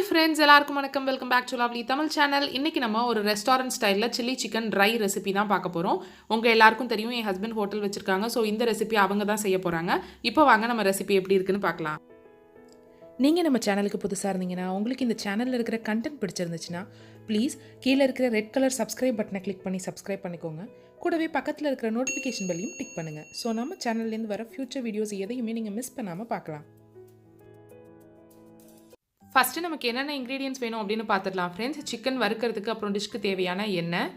friends, எல்லாருக்கும் வணக்கம். Welcome back to lovely Tamil channel. இன்னைக்கு நம்ம ஒரு ரெஸ்டாரண்ட் ஸ்டைல்ல சில்லி சிக்கன் ட்ரை ரெசிபி தான் பார்க்க போறோம். உங்க எல்லாருக்கும் தெரியும் என் ஹஸ்பண்ட் ஹோட்டல் வச்சிருக்காங்க. சோ இந்த ரெசிபி அவங்க தான் செய்ய போறாங்க. இப்போ வாங்க நம்ம ரெசிபி எப்படி இருக்குன்னு பார்க்கலாம். நீங்கள் நம்ம சேனலுக்கு புதுசாக இருந்தீங்கன்னா உங்களுக்கு இந்த சேனலில் இருக்கிற கண்டென்ட் பிடிச்சிருந்துச்சுன்னா ப்ளீஸ் கீழே இருக்கிற ரெட் கலர் சப்ஸ்கிரைப் பட்டனை கிளிக் பண்ணி சப்ஸ்கிரைப் பண்ணிக்கோங்க. கூடவே பக்கத்தில் இருக்கிற நோட்டிஃபிகேஷன் பெல்லையும் டிக் பண்ணுங்கள். ஸோ நம்ம சேனல்லேருந்து வர ஃபியூச்சர் வீடியோஸ் எதையுமே நீங்கள் மிஸ் பண்ணாமல் பார்க்கலாம். ஃபஸ்ட்டு நமக்கு என்னென்ன இன்க்ரீடியன்ஸ் வேணும் அப்படின்னு பார்த்துடலாம் ஃப்ரெண்ட்ஸ். சிக்கன் வறுக்கிறதுக்கு அப்புறம் டிஷ்க்கு தேவையான எண்ணெய்,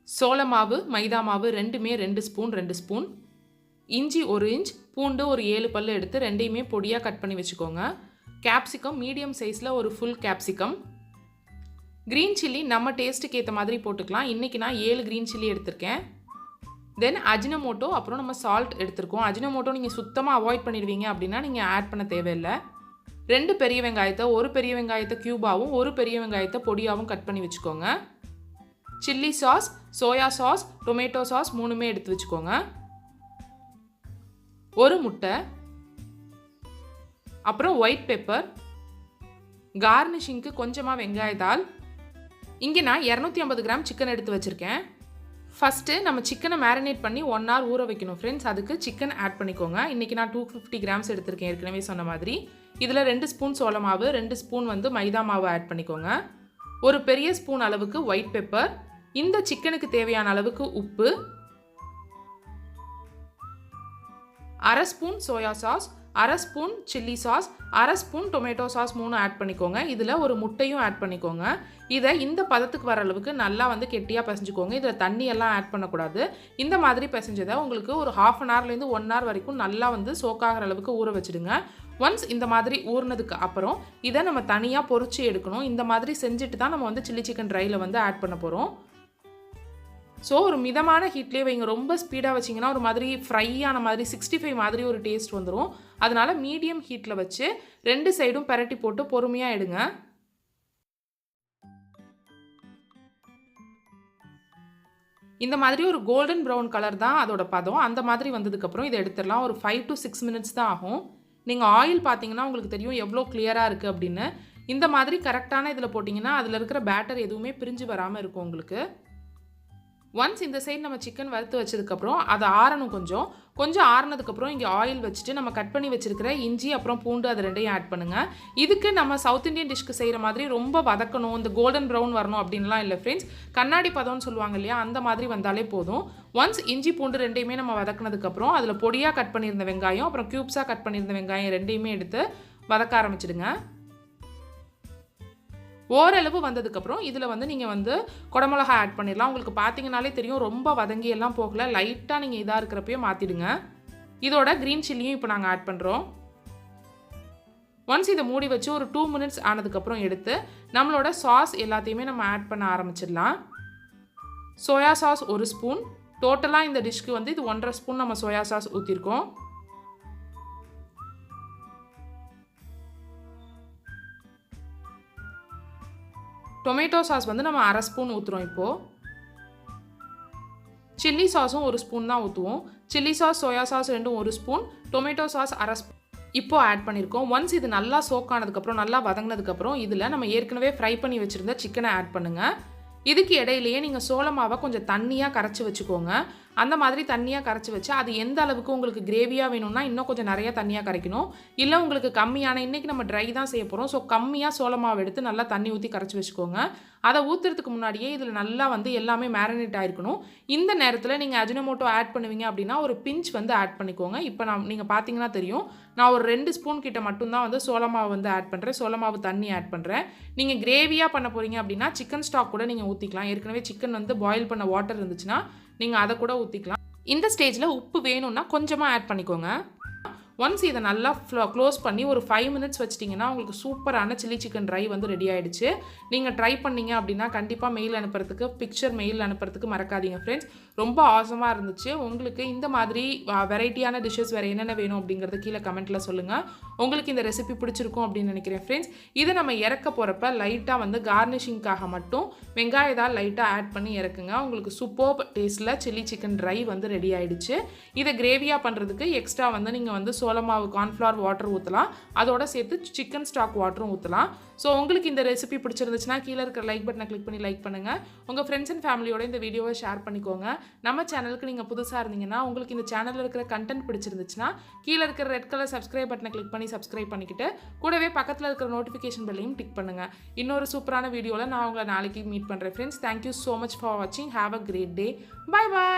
சோள மாவு, மைதா மாவு ரெண்டுமே 2 ஸ்பூன், இஞ்சி 1 இன்ச், பூண்டு ஒரு 7 பல்லு எடுத்து ரெண்டையுமே பொடியாக கட் பண்ணி வச்சுக்கோங்க. கேப்சிகம் மீடியம் சைஸில் ஒரு ஃபுல் கேப்சிகம், க்ரீன் சில்லி நம்ம டேஸ்ட்டுக்கு ஏற்ற மாதிரி போட்டுக்கலாம். இன்றைக்கி நான் 7 க்ரீன் சில்லி எடுத்திருக்கேன். தென் அஜினமோட்டோ, அப்புறம் நம்ம சால்ட் எடுத்திருக்கோம். அஜினமோட்டோ நீங்கள் சுத்தமாக அவாய்ட் பண்ணிடுவீங்க அப்படின்னா நீங்கள் ஆட் பண்ண தேவையில்லை. 2 பெரிய வெங்காயத்தை, ஒரு பெரிய வெங்காயத்தை க்யூபாகவும் ஒரு பெரிய வெங்காயத்தை பொடியாகவும் கட் பண்ணி வச்சுக்கோங்க. Chilli sauce, soya sauce, tomato sauce 3மே எடுத்து வச்சுக்கோங்க. ஒரு முட்டை, அப்புறம் ஒயிட் பெப்பர், கார்னிஷிங்க்கு கொஞ்சமாக வெங்காயத்தாள். இங்கே நான் 250 கிராம் சிக்கன் எடுத்து வச்சுருக்கேன். ஃபஸ்ட்டு நம்ம சிக்கனை மேரினேட் பண்ணி 1 hour ஊற வைக்கணும் ஃப்ரெண்ட்ஸ். அதுக்கு சிக்கன் ஆட் பண்ணிக்கோங்க. இன்றைக்கி நான் 250 கிராம்ஸ் எடுத்திருக்கேன் ஏற்கனவே சொன்ன மாதிரி. இதில் 2 ஸ்பூன் சோள மாவு, 2 ஸ்பூன் மைதா மாவு ஆட் பண்ணிக்கோங்க. ஒரு பெரிய ஸ்பூன் அளவுக்கு ஒயிட் பெப்பர், இந்த சிக்கனுக்கு தேவையான அளவுக்கு உப்பு, 1/2 spoon soya sauce, 1/2 spoon chilli sauce, 1/2 spoon tomato sauce 3 add பண்ணிக்கோங்க. இதில் ஒரு முட்டையும் ஆட் பண்ணிக்கோங்க. இதை இந்த பதத்துக்கு வர அளவுக்கு நல்லா கெட்டியாக பிசைஞ்சுக்கோங்க. இதில் தண்ணியெல்லாம் ஆட் பண்ணக்கூடாது. இந்த மாதிரி பிசைஞ்சதை உங்களுக்கு ஒரு 1/2 hourலேருந்து 1 hour வரைக்கும் நல்லா சோக்காகிற அளவுக்கு ஊற வச்சுடுங்க. ஒன்ஸ் இந்த மாதிரி ஊறினதுக்கு அப்புறம் இதை நம்ம தனியாக பொரிச்சு எடுக்கணும். இந்த மாதிரி செஞ்சுட்டு தான் நம்ம சில்லி சிக்கன் ட்ரையில் ஆட் பண்ண போகிறோம். ஸோ ஒரு மிதமான ஹீட்லேயே வைங்க. ரொம்ப ஸ்பீடாக வச்சிங்கன்னா ஒரு மாதிரி ஃப்ரை ஆன மாதிரி 65 மாதிரி ஒரு டேஸ்ட் வந்துடும். அதனால் மீடியம் ஹீட்டில் வச்சு 2 சைடும் பரட்டி போட்டு பொறுமையாக எடுங்க. இந்த மாதிரி ஒரு கோல்டன் ப்ரௌன் கலர் தான் அதோட பதம். அந்த மாதிரி வந்ததுக்கப்புறம் இதை எடுத்துடலாம். ஒரு 5 to 6 minutes தான் ஆகும். நீங்கள் ஆயில் பார்த்தீங்கன்னா உங்களுக்கு தெரியும் எவ்வளோ கிளியராக இருக்குது அப்படின்னு. இந்த மாதிரி கரெக்டான இதில் போட்டிங்கன்னா அதில் இருக்கிற பேட்டர் எதுவுமே பிரிஞ்சு வராமல் இருக்கும் உங்களுக்கு. ஒன்ஸ் இந்த சைடு நம்ம சிக்கன் வறுத்து வச்சதுக்கப்புறம் அதை ஆறணும். கொஞ்சம் ஆறினதுக்கப்புறம் இங்கே ஆயில் வச்சுட்டு நம்ம கட் பண்ணி வச்சுருக்கிற இஞ்சி அப்புறம் பூண்டு அது ரெண்டையும் ஆட் பண்ணுங்கள். இதுக்கு நம்ம சவுத் இந்தியன் டிஷ்க்கு செய்கிற மாதிரி ரொம்ப வதக்கணும், இந்த கோல்டன் ப்ரௌன் வரணும் அப்படின்லாம் இல்லை ஃப்ரெண்ட்ஸ். கண்ணாடி பதம்னு சொல்லுவாங்க இல்லையா, அந்த மாதிரி வந்தாலே போதும். ஒன்ஸ் இஞ்சி பூண்டு ரெண்டையுமே நம்ம வதக்கினதுக்கப்புறம் அதில் பொடியாக கட் பண்ணியிருந்த வெங்காயம் அப்புறம் க்யூப்ஸாக கட் பண்ணியிருந்த வெங்காயம் ரெண்டையுமே எடுத்து வதக்க ஆரம்பிச்சிடுங்க. ஓரளவு வந்ததுக்கப்புறம் இதில் நீங்கள் குடமிளகா ஆட் பண்ணிடலாம். உங்களுக்கு பார்த்தீங்கனாலே தெரியும் ரொம்ப வதங்கி எல்லாம் போகல, லைட்டாக நீங்கள் இதாக இருக்கிறப்பயே மாற்றிடுங்க. இதோட க்ரீன் சில்லியும் இப்போ நாங்கள் ஆட் பண்ணுறோம். ஒன்ஸ் இதை மூடி வச்சு ஒரு 2 minutes ஆனதுக்கப்புறம் எடுத்து நம்மளோட சாஸ் எல்லாத்தையுமே நம்ம ஆட் பண்ண ஆரம்பிச்சிடலாம். சோயா சாஸ் 1 ஸ்பூன், டோட்டலாக இந்த டிஷ்க்கு இது 1.5 ஸ்பூன் நம்ம சோயா சாஸ் ஊற்றிருக்கோம். டொமேட்டோ சாஸ் நம்ம 1/2 ஸ்பூன் ஊற்றுறோம். இப்போது சில்லி சாஸும் 1 ஸ்பூன் தான் ஊற்றுவோம். சில்லி சாஸ், சோயா சாஸ் ரெண்டும் 1 ஸ்பூன், டொமேட்டோ சாஸ் 1/2 ஸ்பூன் இப்போது ஆட் பண்ணியிருக்கோம். ஒன்ஸ் இது நல்லா சோக் ஆனதுக்கப்புறம் நல்லா வதங்கினதுக்கப்புறம் இதில் நம்ம ஏற்கனவே ஃப்ரை பண்ணி வச்சுருந்த சிக்கனை ஆட் பண்ணுங்கள். இதுக்கு இடையிலேயே நீங்கள் சோள மாவை கொஞ்சம் தண்ணியாக கரைச்சி வச்சுக்கோங்க. அந்த மாதிரி தண்ணியாக கரைச்சி வச்சு அது எந்த அளவுக்கு உங்களுக்கு கிரேவியாக வேணும்னா இன்னும் கொஞ்சம் நிறையா தண்ணியாக கரைக்கணும். இல்லை உங்களுக்கு கம்மியான, இன்றைக்கி நம்ம ட்ரை தான் செய்ய போகிறோம். ஸோ கம்மியாக சோள மாவு எடுத்து நல்லா தண்ணி ஊற்றி கரைச்சி வச்சுக்கோங்க. அதை ஊற்றுறதுக்கு முன்னாடியே இதில் நல்லா எல்லாமே மேரினேட் ஆகிருக்கணும். இந்த நேரத்தில் நீங்கள் அஜினமோட்டோ ஆட் பண்ணுவீங்க அப்படின்னா ஒரு பிஞ்ச் ஆட் பண்ணிக்கோங்க. இப்போ நீங்கள் பார்த்தீங்கன்னா தெரியும், நான் ஒரு 2 ஸ்பூன் கிட்ட மட்டும்தான் சோள மாவு ஆட் பண்ணுறேன். சோள மாவு தண்ணி ஆட் பண்ணுறேன். நீங்கள் கிரேவியாக பண்ண போகிறீங்க அப்படின்னா சிக்கன் ஸ்டாக் கூட நீங்கள் ஊற்றிக்கலாம். ஏற்கனவே சிக்கன் பாயில் பண்ண வாட்டர் இருந்துச்சுன்னா நீங்கள் அதை கூட ஊற்றிக்கலாம். இந்த ஸ்டேஜில் உப்பு வேணும்னா கொஞ்சமாக ஆட் பண்ணிக்கோங்க. ஒன்ஸ் இதை நல்லா க்ளோஸ் பண்ணி ஒரு 5 minutes வச்சிட்டிங்கன்னா உங்களுக்கு சூப்பரான சில்லி சிக்கன் ட்ரை ரெடி ஆகிடுச்சு. நீங்கள் ட்ரை பண்ணிங்க அப்படின்னா கண்டிப்பாக மெயில் அனுப்புறதுக்கு, பிக்சர் மெயில் அனுப்புறதுக்கு மறக்காதீங்க ஃப்ரெண்ட்ஸ். ரொம்ப ஆசமாக இருந்துச்சு. உங்களுக்கு இந்த மாதிரி வெரைட்டியான டிஷ்ஷஸ் வேறு என்னென்ன வேணும் அப்படிங்கிறத கீழே கமெண்ட்டில் சொல்லுங்கள். உங்களுக்கு இந்த ரெசிபி பிடிச்சிருக்கும் அப்படின்னு நினைக்கிறேன் ஃப்ரெண்ட்ஸ். இதை நம்ம இறக்க போகிறப்ப லைட்டாக கார்னிஷிங்காக மட்டும் வெங்காயத்தால் லைட்டாக ஆட் பண்ணி இறக்குங்க. உங்களுக்கு சூப்பர் டேஸ்ட்டில் சில்லி சிக்கன் ட்ரை ரெடி ஆகிடுச்சு. இதை கிரேவியாக பண்ணுறதுக்கு எக்ஸ்ட்ரா நீங்கள் சோள மாவு கார்ன்ஃப்ளவர் வாட்டர் ஊற்றலாம். அதோட சேர்த்து சிக்கன் ஸ்டாக் வாட்டரும் ஊற்றலாம். ஸோ உங்களுக்கு இந்த ரெசிபி பிடிச்சிருந்துச்சுன்னா கீழே இருக்கிற லைக் பட்டனை கிளிக் பண்ணி லைக் பண்ணுங்கள். உங்கள் ஃப்ரெண்ட்ஸ் அண்ட் ஃபேமிலியோட இந்த வீடியோவை ஷேர் பண்ணிக்கோங்க. நம்ம சேனலுக்கு நீங்கள் புதுசாக இருந்தீங்கன்னா உங்களுக்கு இந்த சேனலில் இருக்கிற கண்டென்ட் பிடிச்சிருந்துச்சுன்னா கீழே இருக்கிற ரெட் கலர் சப்ஸ்கிரைப் பட்டனை கிளிக் பண்ணி சப்ஸ்கிரைப் பண்ணிக்கிட்டு கூடவே பக்கத்தில் இருக்கிற நோட்டிஃபிகேஷன் பெல்லையும் டிக் பண்ணுங்கள். இன்னொரு சூப்பரான வீடியோவில் நான் உங்களை நாளைக்கு மீட் பண்ணுறேன் friends. Thank you so much for வாட்சிங். Have a great day. Bye bye.